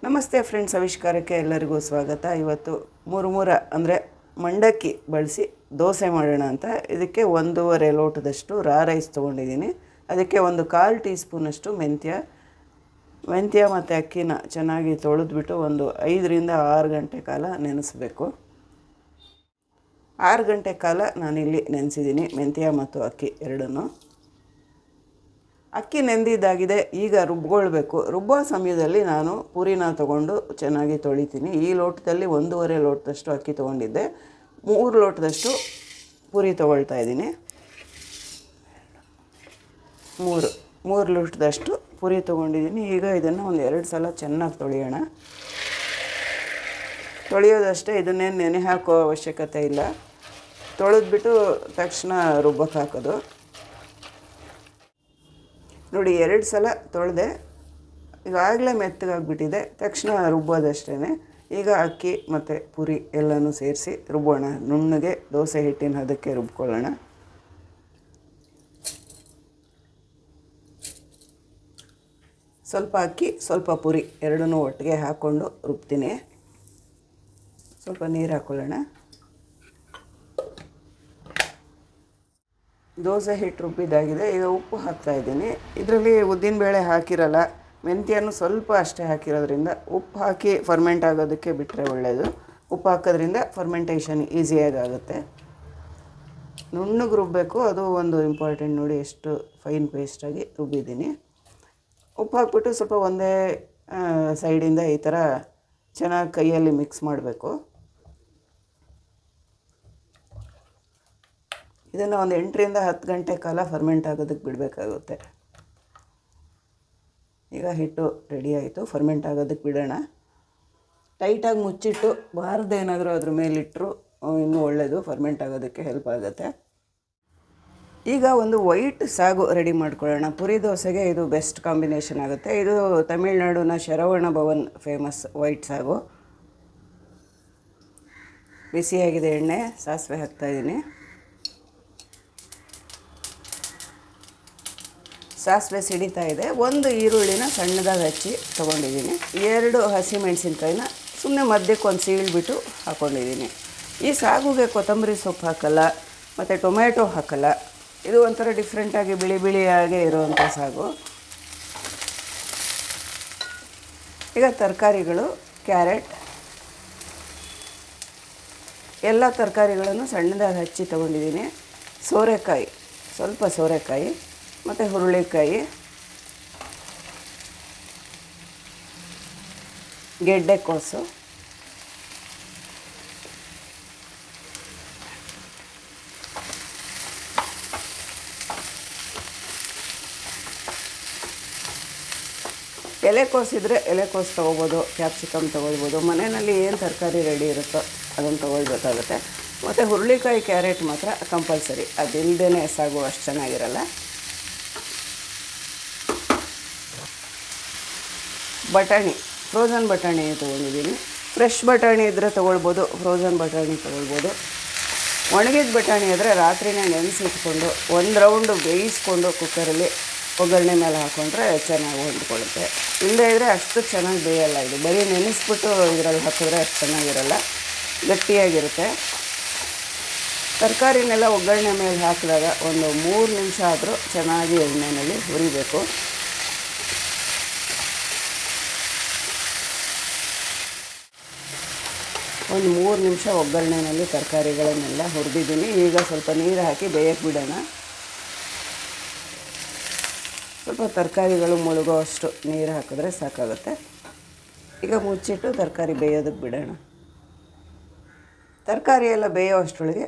ನಮಸ್ತೆ ಫ್ರೆಂಡ್ಸ್, ಆವಿಷ್ಕಾರಕ್ಕೆ ಎಲ್ಲರಿಗೂ ಸ್ವಾಗತ. ಇವತ್ತು ಮುರುಮುರ ಅಂದರೆ ಮಂಡಕ್ಕಿ ಬಳಸಿ ದೋಸೆ ಮಾಡೋಣ ಅಂತ. ಇದಕ್ಕೆ 1.5 ಲೋಟದಷ್ಟು ರೈಸ್ ತೊಗೊಂಡಿದ್ದೀನಿ. ಅದಕ್ಕೆ 1/4 ಟೀ ಸ್ಪೂನಷ್ಟು ಮೆಂತ್ಯ ಮತ್ತು ಅಕ್ಕಿನ ಚೆನ್ನಾಗಿ ತೊಳೆದ್ಬಿಟ್ಟು ಒಂದು 5ರಿಂದ 6 ಗಂಟೆ ಕಾಲ ನೆನೆಸಬೇಕು. 6 ಗಂಟೆ ಕಾಲ ನಾನಿಲ್ಲಿ ನೆನೆಸಿದ್ದೀನಿ ಮೆಂತ್ಯ ಮತ್ತು ಅಕ್ಕಿ ಎರಡನ್ನೂ. ಅಕ್ಕಿ ನೆಂದಿದ್ದಾಗಿದೆ. ಈಗ ರುಬ್ಕೊಳ್ಬೇಕು. ರುಬ್ಬೋ ಸಮಯದಲ್ಲಿ ನಾನು ಪೂರಿನ ತೊಗೊಂಡು ಚೆನ್ನಾಗಿ ತೊಳಿತೀನಿ. ಈ ಲೋಟದಲ್ಲಿ 1.5 ಲೋಟದಷ್ಟು ಅಕ್ಕಿ ತೊಗೊಂಡಿದ್ದೆ. 3 ಲೋಟದಷ್ಟು ಪೂರಿ ತೊಗೊಳ್ತಾ ಇದ್ದೀನಿ. 3 ಲೋಟದಷ್ಟು ಪೂರಿ ತೊಗೊಂಡಿದ್ದೀನಿ. ಈಗ ಇದನ್ನು ಒಂದು 2 ಸಲ ಚೆನ್ನಾಗಿ ತೊಳೆಯೋಣ. ತೊಳೆಯೋದಷ್ಟೇ, ಇದನ್ನೇನು ನೆನೆ ಹಾಕೋ ಅವಶ್ಯಕತೆ ಇಲ್ಲ. ತೊಳೆದ್ಬಿಟ್ಟು ತಕ್ಷಣ ರುಬ್ಬಕ್ಕೆ ಹಾಕೋದು. ನೋಡಿ, 2 ಸಲ ತೊಳೆದೆ. ಈಗಾಗಲೇ ಮೆತ್ತಗಾಗಿಬಿಟ್ಟಿದೆ. ತಕ್ಷಣ ರುಬ್ಬೋದಷ್ಟೇ. ಈಗ ಅಕ್ಕಿ ಮತ್ತು ಪುರಿ ಎಲ್ಲನೂ ಸೇರಿಸಿ ರುಬ್ಬೋಣ. ನುಣ್ಣಗೆ ದೋಸೆ ಹಿಟ್ಟಿನ ಹದಕ್ಕೆ ರುಬ್ಕೊಳ್ಳೋಣ. ಸ್ವಲ್ಪ ಅಕ್ಕಿ ಸ್ವಲ್ಪ ಪುರಿ ಎರಡನ್ನೂ ಒಟ್ಟಿಗೆ ಹಾಕ್ಕೊಂಡು ರುಬ್ತೀನಿ. ಸ್ವಲ್ಪ ನೀರು ಹಾಕ್ಕೊಳ್ಳೋಣ. ದೋಸೆ ಹಿಟ್ಟು ರುಬ್ಬಿದ್ದಾಗಿದೆ. ಈಗ ಉಪ್ಪು ಹಾಕ್ತಾಯಿದ್ದೀನಿ. ಇದರಲ್ಲಿ ಉದ್ದಿನಬೇಳೆ ಹಾಕಿರಲ್ಲ, ಮೆಂತ್ಯನೂ ಸ್ವಲ್ಪ ಅಷ್ಟೇ ಹಾಕಿರೋದ್ರಿಂದ ಉಪ್ಪು ಹಾಕಿ ಫರ್ಮೆಂಟ್ ಆಗೋದಕ್ಕೆ ಬಿಟ್ಟರೆ ಒಳ್ಳೆಯದು. ಉಪ್ಪು ಹಾಕೋದ್ರಿಂದ ಫರ್ಮೆಂಟೇಷನ್ ಈಸಿಯಾಗಿ ಆಗುತ್ತೆ. ನುಣ್ಣಗೆ ರುಬ್ಬಬೇಕು, ಅದು ಒಂದು ಇಂಪಾರ್ಟೆಂಟ್. ನೋಡಿ ಎಷ್ಟು ಫೈನ್ ಪೇಸ್ಟಾಗಿ ರುಬ್ಬಿದ್ದೀನಿ. ಉಪ್ಪು ಹಾಕ್ಬಿಟ್ಟು ಸ್ವಲ್ಪ ಒಂದೇ ಸೈಡಿಂದ ಈ ಥರ ಚೆನ್ನಾಗಿ ಕೈಯಲ್ಲಿ ಮಿಕ್ಸ್ ಮಾಡಬೇಕು. ಇದನ್ನು ಒಂದು 8ರಿಂದ 10 ಗಂಟೆ ಕಾಲ ಫರ್ಮೆಂಟ್ ಆಗೋದಕ್ಕೆ ಬಿಡಬೇಕಾಗುತ್ತೆ. ಈಗ ಹಿಟ್ಟು ರೆಡಿ ಆಯಿತು. ಫರ್ಮೆಂಟ್ ಆಗೋದಕ್ಕೆ ಬಿಡೋಣ. ಟೈಟಾಗಿ ಮುಚ್ಚಿಟ್ಟು ಬಾರದೇನಾದರೂ ಅದ್ರ ಮೇಲಿಟ್ಟರು ಇನ್ನೂ ಒಳ್ಳೆಯದು. ಫರ್ಮೆಂಟ್ ಆಗೋದಕ್ಕೆ ಹೆಲ್ಪ್ ಆಗುತ್ತೆ. ಈಗ ಒಂದು ವೈಟ್ ಸಾಗು ರೆಡಿ ಮಾಡ್ಕೊಳ್ಳೋಣ. ಪುರಿ ದೋಸೆಗೆ ಇದು ಬೆಸ್ಟ್ ಕಾಂಬಿನೇಷನ್ ಆಗುತ್ತೆ. ಇದು ತಮಿಳ್ನಾಡಿನ ಶರವಣ ಭವನ್ ಫೇಮಸ್ ವೈಟ್ ಸಾಗು. ಬಿಸಿಯಾಗಿದೆ ಎಣ್ಣೆ. ಸಾಸಿವೆ ಹಾಕ್ತಾಯಿದ್ದೀನಿ. ಸಾಸಿವೆ ಸಿಡಿತಾ ಇದೆ. 1 ಈರುಳ್ಳಿನ ಸಣ್ಣದಾಗಿ ಹಚ್ಚಿ ತೊಗೊಂಡಿದ್ದೀನಿ. 2 ಹಸಿಮೆಣಸಿನ್ಕಾಯಿನ ಸುಮ್ಮನೆ ಮಧ್ಯಕ್ಕೆ ಒಂದು ಸೀಳ್ಬಿಟ್ಟು ಹಾಕ್ಕೊಂಡಿದ್ದೀನಿ. ಈ ಸಾಗುಗೆ ಕೊತ್ತಂಬರಿ ಸೊಪ್ಪು ಹಾಕಲ್ಲ ಮತ್ತು ಟೊಮೆಟೊ ಹಾಕಲ್ಲ. ಇದು ಒಂಥರ ಡಿಫ್ರೆಂಟಾಗಿ ಬಿಳಿಯಾಗೇ ಇರುವಂಥ ಸಾಗು. ಈಗ ತರಕಾರಿಗಳು, ಕ್ಯಾರೆಟ್, ಎಲ್ಲ ತರಕಾರಿಗಳನ್ನು ಸಣ್ಣದಾಗಿ ಹಚ್ಚಿ ತೊಗೊಂಡಿದ್ದೀನಿ. ಸೋರೆಕಾಯಿ, ಸ್ವಲ್ಪ ಸೋರೆಕಾಯಿ ಮತ್ತು ಹುರುಳಿಕಾಯಿ, ಗೆಡ್ಡೆಕೋಸು, ಎಲೆಕೋಸಿದ್ರೆ ಎಲೆಕೋಸು ತೊಗೋಬೋದು, ಕ್ಯಾಪ್ಸಿಕಮ್ ತೊಗೊಳ್ಬೋದು. ಮನೆಯಲ್ಲಿ ಏನು ತರಕಾರಿ ರೆಡಿ ಇರುತ್ತೋ ಅದನ್ನು ತೊಗೊಳ್ಬೇಕಾಗುತ್ತೆ. ಮತ್ತು ಹುರುಳಿಕಾಯಿ, ಕ್ಯಾರೆಟ್ ಮಾತ್ರ ಕಂಪಲ್ಸರಿ. ಅದಿಲ್ಲದೇ ಸಾಗು ಅಷ್ಟು ಚೆನ್ನಾಗಿರಲ್ಲ. ಬಟಾಣಿ, ಫ್ರೋಝನ್ ಬಟಾಣಿ ತೊಗೊಂಡಿದ್ದೀನಿ. ಫ್ರೆಶ್ ಬಟಾಣಿ ಇದ್ದರೆ ತೊಗೊಳ್ಬೋದು, ಫ್ರೋಝನ್ ಬಟಾಣಿ ತೊಗೊಳ್ಬೋದು. ಒಣಗಿದ ಬಟಾಣಿ ಆದರೆ ರಾತ್ರಿನೇ ನೆನೆಸಿಟ್ಕೊಂಡು 1 ರೌಂಡು ಬೇಯಿಸ್ಕೊಂಡು ಕುಕ್ಕರಲ್ಲಿ ಒಗ್ಗರಣೆ ಮೇಲೆ ಹಾಕ್ಕೊಂಡ್ರೆ ಚೆನ್ನಾಗಿ ಹೊಂದ್ಕೊಳ್ಳುತ್ತೆ. ಇಲ್ಲದೇ ಇದ್ದರೆ ಅಷ್ಟು ಚೆನ್ನಾಗಿ ಬೇಯಲ್ಲ. ಇದು ಬರೀ ನೆನೆಸ್ಬಿಟ್ಟು ಇದರಲ್ಲಿ ಹಾಕಿದ್ರೆ ಅಷ್ಟು ಚೆನ್ನಾಗಿರಲ್ಲ, ಗಟ್ಟಿಯಾಗಿರುತ್ತೆ. ತರಕಾರಿನೆಲ್ಲ ಒಗ್ಗರಣೆ ಮೇಲೆ ಹಾಕಿದಾಗ ಒಂದು 3 ನಿಮಿಷ ಆದರೂ ಚೆನ್ನಾಗಿ ಎಣ್ಣೆಯಲ್ಲಿ ಹುರಿಬೇಕು. ಒಂದು 3 ನಿಮಿಷ ಒಗ್ಗರಣೆಯಲ್ಲಿ ತರಕಾರಿಗಳನ್ನೆಲ್ಲ ಹುರಿದಿದ್ದೀನಿ. ಈಗ ಸ್ವಲ್ಪ ನೀರು ಹಾಕಿ ಬೇಯಕ್ಕೆ ಬಿಡೋಣ. ಸ್ವಲ್ಪ ತರಕಾರಿಗಳು ಮುಳುಗೋ ಅಷ್ಟು ನೀರು ಹಾಕಿದ್ರೆ ಸಾಕಾಗುತ್ತೆ. ಈಗ ಮುಚ್ಚಿಟ್ಟು ತರಕಾರಿ ಬೇಯೋದಕ್ಕೆ ಬಿಡೋಣ. ತರಕಾರಿ ಎಲ್ಲ ಬೇಯೋ ಅಷ್ಟರೊಳಗೆ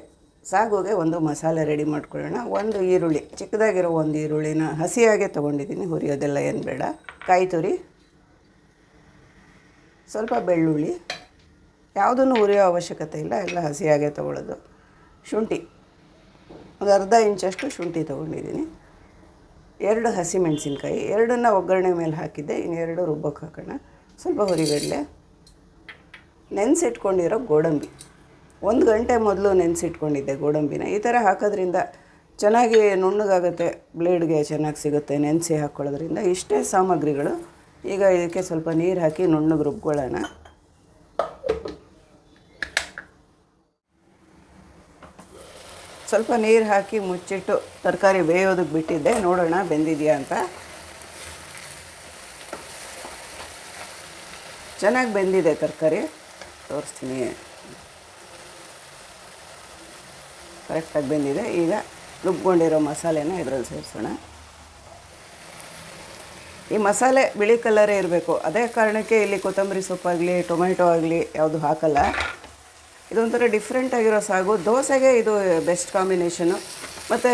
ಸಾಗುಗೆ ಒಂದು ಮಸಾಲೆ ರೆಡಿ ಮಾಡ್ಕೊಳ್ಳೋಣ. 1 ಈರುಳ್ಳಿ, ಚಿಕ್ಕದಾಗಿರೋ 1 ಈರುಳ್ಳಿನ ಹಸಿಯಾಗೆ ತೊಗೊಂಡಿದ್ದೀನಿ. ಹುರಿಯೋದೆಲ್ಲ ಏನು ಬೇಡ. ಕಾಯಿ ತುರಿ, ಸ್ವಲ್ಪ ಬೆಳ್ಳುಳ್ಳಿ, ಯಾವುದನ್ನು ಹುರಿಯೋ ಅವಶ್ಯಕತೆ ಇಲ್ಲ, ಎಲ್ಲ ಹಸಿಯಾಗೆ ತೊಗೊಳ್ಳೋದು. ಶುಂಠಿ, ಒಂದು ಅರ್ಧ ಇಂಚಷ್ಟು ಶುಂಠಿ ತೊಗೊಂಡಿದ್ದೀನಿ. 2 ಹಸಿಮೆಣಸಿನ್ಕಾಯಿ, 2ನ್ನ ಒಗ್ಗರಣೆ ಮೇಲೆ ಹಾಕಿದ್ದೆ. ಇನ್ನು 2 ರುಬ್ಬಕ್ಕೆ ಹಾಕೋಣ. ಸ್ವಲ್ಪ ಹುರಿಗಡಲೆ, ನೆನೆಸಿಟ್ಕೊಂಡಿರೋ ಗೋಡಂಬಿ. 1 ಗಂಟೆ ಮೊದಲು ನೆನೆಸಿಟ್ಕೊಂಡಿದ್ದೆ ಗೋಡಂಬಿನ. ಈ ಥರ ಹಾಕೋದ್ರಿಂದ ಚೆನ್ನಾಗಿ ನುಣ್ಣಗಾಗುತ್ತೆ, ಬ್ಲೇಡ್ಗೆ ಚೆನ್ನಾಗಿ ಸಿಗುತ್ತೆ ನೆನೆಸಿ ಹಾಕ್ಕೊಳ್ಳೋದ್ರಿಂದ. ಇಷ್ಟೇ ಸಾಮಗ್ರಿಗಳು. ಈಗ ಇದಕ್ಕೆ ಸ್ವಲ್ಪ ನೀರು ಹಾಕಿ ನುಣ್ಣಗೆ ರುಬ್ಕೊಳ್ಳೋಣ. ಸ್ವಲ್ಪ ನೀರು ಹಾಕಿ ಮುಚ್ಚಿಟ್ಟು ತರಕಾರಿ ಬೇಯೋದಕ್ಕೆ ಬಿಟ್ಟಿದ್ದೆ, ನೋಡೋಣ ಬೆಂದಿದೆಯಾ ಅಂತ. ಚೆನ್ನಾಗಿ ಬೆಂದಿದೆ ತರಕಾರಿ, ತೋರಿಸ್ತೀನಿ. ಕರೆಕ್ಟಾಗಿ ಬೆಂದಿದೆ. ಈಗ ರುಬ್ಕೊಂಡಿರೋ ಮಸಾಲೆನ ಇದರಲ್ಲಿ ಸೇರಿಸೋಣ. ಈ ಮಸಾಲೆ ಬಿಳಿ ಕಲರೇ ಇರಬೇಕು, ಅದೇ ಕಾರಣಕ್ಕೆ ಇಲ್ಲಿ ಕೊತ್ತಂಬರಿ ಸೊಪ್ಪಾಗಲಿ ಟೊಮೆಟೊ ಆಗಲಿ ಯಾವುದು ಹಾಕಲ್ಲ. ಇದೊಂಥರ ಡಿಫ್ರೆಂಟ್ ಆಗಿರೋ ಸಾಗು. ದೋಸೆಗೆ ಇದು ಬೆಸ್ಟ್ ಕಾಂಬಿನೇಷನು. ಮತ್ತು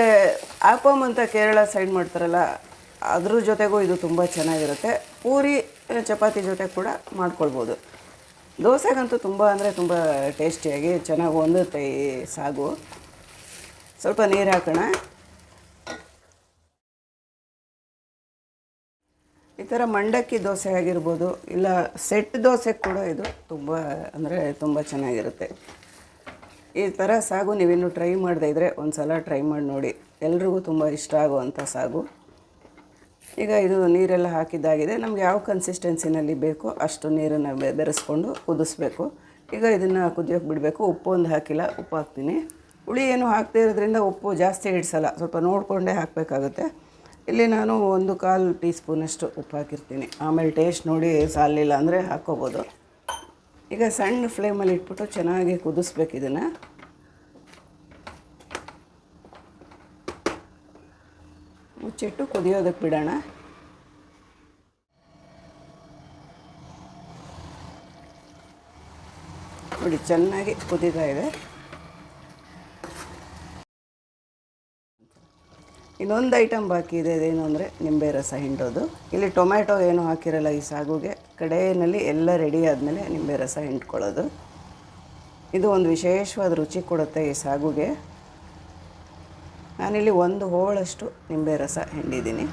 ಆಪಮ್ ಅಂತ ಕೇರಳ ಸೈಡ್ ಮಾಡ್ತಾರಲ್ಲ, ಅದ್ರ ಜೊತೆಗೂ ಇದು ತುಂಬ ಚೆನ್ನಾಗಿರುತ್ತೆ. ಪೂರಿ ಚಪಾತಿ ಜೊತೆ ಕೂಡ ಮಾಡ್ಕೊಳ್ಬೋದು. ದೋಸೆಗಂತೂ ತುಂಬ ಅಂದರೆ ತುಂಬ ಟೇಸ್ಟಿಯಾಗಿ ಚೆನ್ನಾಗಿ ಹೊಂದುತ್ತೆ ಈ ಸಾಗು. ಸ್ವಲ್ಪ ನೀರು ಹಾಕೋಣ. ಈ ಥರ ಮಂಡಕ್ಕಿ ದೋಸೆ ಆಗಿರ್ಬೋದು, ಇಲ್ಲ ಸೆಟ್ ದೋಸೆ ಕೂಡ ಇದು ತುಂಬ ಅಂದರೆ ತುಂಬ ಚೆನ್ನಾಗಿರುತ್ತೆ. ಈ ಥರ ಸಾಗು ನೀವಿನ್ನೂ ಟ್ರೈ ಮಾಡದೇ ಇದ್ದರೆ ಒಂದು ಸಲ ಟ್ರೈ ಮಾಡಿ ನೋಡಿ. ಎಲ್ರಿಗೂ ತುಂಬ ಇಷ್ಟ ಆಗುವಂಥ ಸಾಗು. ಈಗ ಇದು ನೀರೆಲ್ಲ ಹಾಕಿದ್ದಾಗಿದೆ. ನಮ್ಗೆ ಯಾವ ಕನ್ಸಿಸ್ಟೆನ್ಸಿನಲ್ಲಿ ಬೇಕೋ ಅಷ್ಟು ನೀರನ್ನು ಬೆರೆಸ್ಕೊಂಡು ಕುದಿಸ್ಬೇಕು. ಈಗ ಇದನ್ನು ಕುದಿಯೋಕ್ಕೆ ಬಿಡಬೇಕು. ಉಪ್ಪು ಒಂದು ಹಾಕಿಲ್ಲ, ಉಪ್ಪು ಹಾಕ್ತೀನಿ. ಹುಳಿ ಏನು ಹಾಕದೇ ಇರೋದ್ರಿಂದ ಉಪ್ಪು ಜಾಸ್ತಿ ಹಿಡಿಸಲ್ಲ, ಸ್ವಲ್ಪ ನೋಡಿಕೊಂಡೇ ಹಾಕಬೇಕಾಗುತ್ತೆ. ಇಲ್ಲಿ ನಾನು 1/4 ಟೀ ಸ್ಪೂನಷ್ಟು ಉಪ್ಪು ಹಾಕಿರ್ತೀನಿ. ಆಮೇಲೆ ಟೇಸ್ಟ್ ನೋಡಿ ಸಾಲಿಲ್ಲ ಅಂದರೆ ಹಾಕ್ಕೋಬೋದು. ಈಗ ಸಣ್ಣ ಫ್ಲೇಮಲ್ಲಿ ಇಟ್ಬಿಟ್ಟು ಚೆನ್ನಾಗಿ ಕುದಿಸ್ಬೇಕು. ಇದನ್ನು ಮುಚ್ಚಿಟ್ಟು ಕುದಿಯೋದಕ್ಕೆ ಬಿಡೋಣ. ನೋಡಿ ಚೆನ್ನಾಗಿ ಕುದೀತಾ ಇದೆ. ಇನ್ನೊಂದು ಐಟಮ್ ಬಾಕಿ ಇದೆ, ಅದೇನು ಅಂದರೆ ನಿಂಬೆ ರಸ ಹಿಂಡೋದು. ಇಲ್ಲಿ ಟೊಮ್ಯಾಟೊ ಏನು ಹಾಕಿರಲ್ಲ ಈ ಸಾಗುಗೆ. ಕಡೆಯಲ್ಲಿ ಎಲ್ಲ ರೆಡಿ ಆದಮೇಲೆ ನಿಂಬೆ ರಸ ಹಿಂಡ್ಕೊಳ್ಳೋದು. ಇದು ಒಂದು ವಿಶೇಷವಾದ ರುಚಿ ಕೊಡುತ್ತೆ ಈ ಸಾಗುಗೆ. ನಾನಿಲ್ಲಿ 1 ಹೋಳಷ್ಟು ನಿಂಬೆ ರಸ ಹಿಂಡಿದ್ದೀನಿ.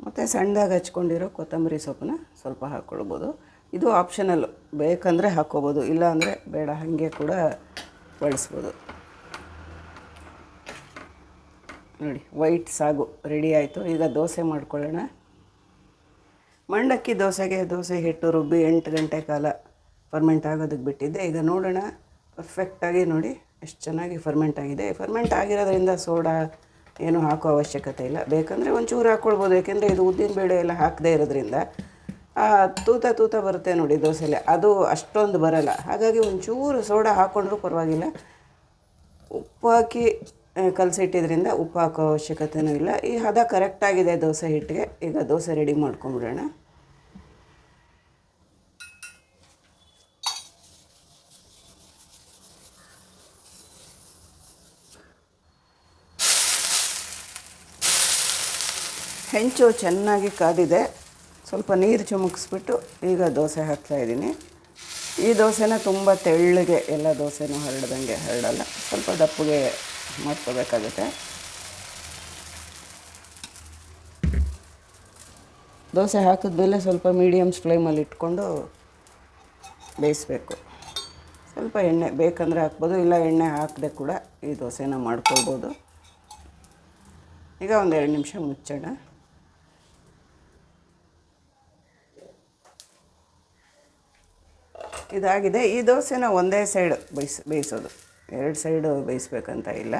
ಮತ್ತು ಸಣ್ಣದಾಗಿ ಹಚ್ಕೊಂಡಿರೋ ಕೊತ್ತಂಬರಿ ಸೊಪ್ಪನ್ನ ಸ್ವಲ್ಪ ಹಾಕ್ಕೊಳ್ಬೋದು. ಇದು ಆಪ್ಷನಲ್ಲು, ಬೇಕಂದರೆ ಹಾಕ್ಕೋಬೋದು, ಇಲ್ಲ ಅಂದರೆ ಬೇಡ, ಹಾಗೆ ಕೂಡ ಬಳಸ್ಬೋದು. ನೋಡಿ ವೈಟ್ ಸಾಗು ರೆಡಿ ಆಯಿತು. ಈಗ ದೋಸೆ ಮಾಡ್ಕೊಳ್ಳೋಣ. ಮಂಡಕ್ಕಿ ದೋಸೆಗೆ ದೋಸೆ ಹಿಟ್ಟು ರುಬ್ಬಿ 8 ಗಂಟೆ ಕಾಲ ಫರ್ಮೆಂಟ್ ಆಗೋದಕ್ಕೆ ಬಿಟ್ಟಿದ್ದೆ. ಈಗ ನೋಡೋಣ, ಪರ್ಫೆಕ್ಟಾಗಿ ನೋಡಿ ಎಷ್ಟು ಚೆನ್ನಾಗಿ ಫರ್ಮೆಂಟ್ ಆಗಿದೆ. ಫರ್ಮೆಂಟ್ ಆಗಿರೋದ್ರಿಂದ ಸೋಡಾ ಏನು ಹಾಕೋ ಅವಶ್ಯಕತೆ ಇಲ್ಲ. ಬೇಕಂದರೆ ಒಂಚೂರು ಹಾಕ್ಕೊಳ್ಬೋದು, ಏಕೆಂದರೆ ಇದು ಉದ್ದಿನಬೇಳೆ ಎಲ್ಲ ಹಾಕದೇ ಇರೋದ್ರಿಂದ ತೂತ ಬರುತ್ತೆ ನೋಡಿ ದೋಸೆಲೆ, ಅದು ಅಷ್ಟೊಂದು ಬರಲ್ಲ. ಹಾಗಾಗಿ ಒಂಚೂರು ಸೋಡಾ ಹಾಕ್ಕೊಂಡ್ರೂ ಪರವಾಗಿಲ್ಲ. ಉಪ್ಪು ಹಾಕಿ ಕಲಸಿಟ್ಟಿದ್ರಿಂದ ಉಪ್ಪು ಹಾಕೋ ಅವಶ್ಯಕತೆಯೂ ಇಲ್ಲ. ಈ ಹದ ಕರೆಕ್ಟಾಗಿದೆ ದೋಸೆ ಹಿಟ್ಟಿಗೆ. ಈಗ ದೋಸೆ ರೆಡಿ ಮಾಡ್ಕೊಂಬಿಡೋಣ. ಹೆಂಚು ಚೆನ್ನಾಗಿ ಕಾದಿದೆ. ಸ್ವಲ್ಪ ನೀರು ಚಿಮುಕಿಸ್ಬಿಟ್ಟು ಈಗ ದೋಸೆ ಹಾಕ್ತಾಯಿದ್ದೀನಿ. ಈ ದೋಸೆನ ತುಂಬ ತೆಳ್ಳಗೆ ಎಲ್ಲ ದೋಸೆನೂ ಹರಡ್ದಂಗೆ ಹರಡಲ್ಲ, ಸ್ವಲ್ಪ ದಪ್ಪಗೆ ಮಾಡ್ಕೋಬೇಕಾಗುತ್ತೆ. ದೋಸೆ ಹಾಕಿದ್ಮೇಲೆ ಸ್ವಲ್ಪ ಮೀಡಿಯಮ್ ಫ್ಲೇಮಲ್ಲಿ ಇಟ್ಕೊಂಡು ಬೇಯಿಸ್ಬೇಕು. ಸ್ವಲ್ಪ ಎಣ್ಣೆ ಬೇಕಂದರೆ ಹಾಕ್ಬೋದು, ಇಲ್ಲ ಎಣ್ಣೆ ಹಾಕದೆ ಕೂಡ ಈ ದೋಸೆನ ಮಾಡ್ಕೊಳ್ಬೋದು. ಈಗ ಒಂದು 2 ನಿಮಿಷ ಮುಚ್ಚೋಣ. ಇದಾಗಿದೆ. ಈ ದೋಸೆನ ಒಂದೇ ಸೈಡ್ ಬೇಯಿಸೋದು, 2 ಸೈಡು ಬೇಯಿಸ್ಬೇಕಂತ ಇಲ್ಲ.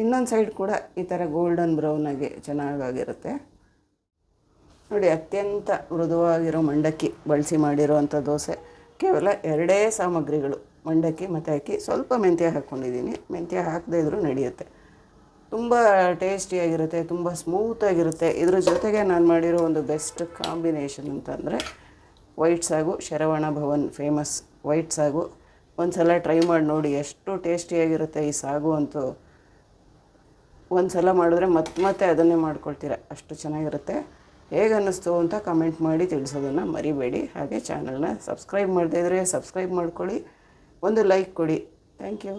ಇನ್ನೊಂದು ಸೈಡ್ ಕೂಡ ಈ ಥರ ಗೋಲ್ಡನ್ ಬ್ರೌನಾಗಿ ಚೆನ್ನಾಗಿರುತ್ತೆ. ನೋಡಿ, ಅತ್ಯಂತ ಮೃದುವಾಗಿರೋ ಮಂಡಕ್ಕಿ ಬಳಸಿ ಮಾಡಿರೋವಂಥ ದೋಸೆ. ಕೇವಲ 2 ಸಾಮಗ್ರಿಗಳು, ಮಂಡಕ್ಕಿ ಮತ್ತು ಅಕ್ಕಿ, ಸ್ವಲ್ಪ ಮೆಂತ್ಯ ಹಾಕ್ಕೊಂಡಿದ್ದೀನಿ. ಮೆಂತ್ಯ ಹಾಕದೇ ಇದ್ರೂ ನಡೆಯುತ್ತೆ. ತುಂಬ ಟೇಸ್ಟಿಯಾಗಿರುತ್ತೆ, ತುಂಬ ಸ್ಮೂತಾಗಿರುತ್ತೆ. ಇದ್ರ ಜೊತೆಗೆ ನಾನು ಮಾಡಿರೋ ಒಂದು ಬೆಸ್ಟ್ ಕಾಂಬಿನೇಷನ್ ಅಂತಂದರೆ ವೈಟ್ ಸಾಗು. ಶರವಣ ಭವನ್ ಫೇಮಸ್ ವೈಟ್ ಸಾಗು ಒಂದು ಸಲ ಟ್ರೈ ಮಾಡಿ ನೋಡಿ, ಎಷ್ಟು ಟೇಸ್ಟಿಯಾಗಿರುತ್ತೆ ಈ ಸಾಗು ಅಂತೂ. ಒಂದು ಸಲ ಮಾಡಿದ್ರೆ ಮತ್ತೆ ಅದನ್ನೇ ಮಾಡ್ಕೊಳ್ತೀರ, ಅಷ್ಟು ಚೆನ್ನಾಗಿರುತ್ತೆ. ಹೇಗೆ ಅನ್ನಿಸ್ತು ಅಂತ ಕಮೆಂಟ್ ಮಾಡಿ ತಿಳಿಸೋದನ್ನು ಮರಿಬೇಡಿ. ಹಾಗೆ ಚಾನಲ್ನ ಸಬ್ಸ್ಕ್ರೈಬ್ ಮಾಡದೇ ಇದ್ದರೆ ಸಬ್ಸ್ಕ್ರೈಬ್ ಮಾಡ್ಕೊಳ್ಳಿ, ಒಂದು ಲೈಕ್ ಕೊಡಿ. Thank you.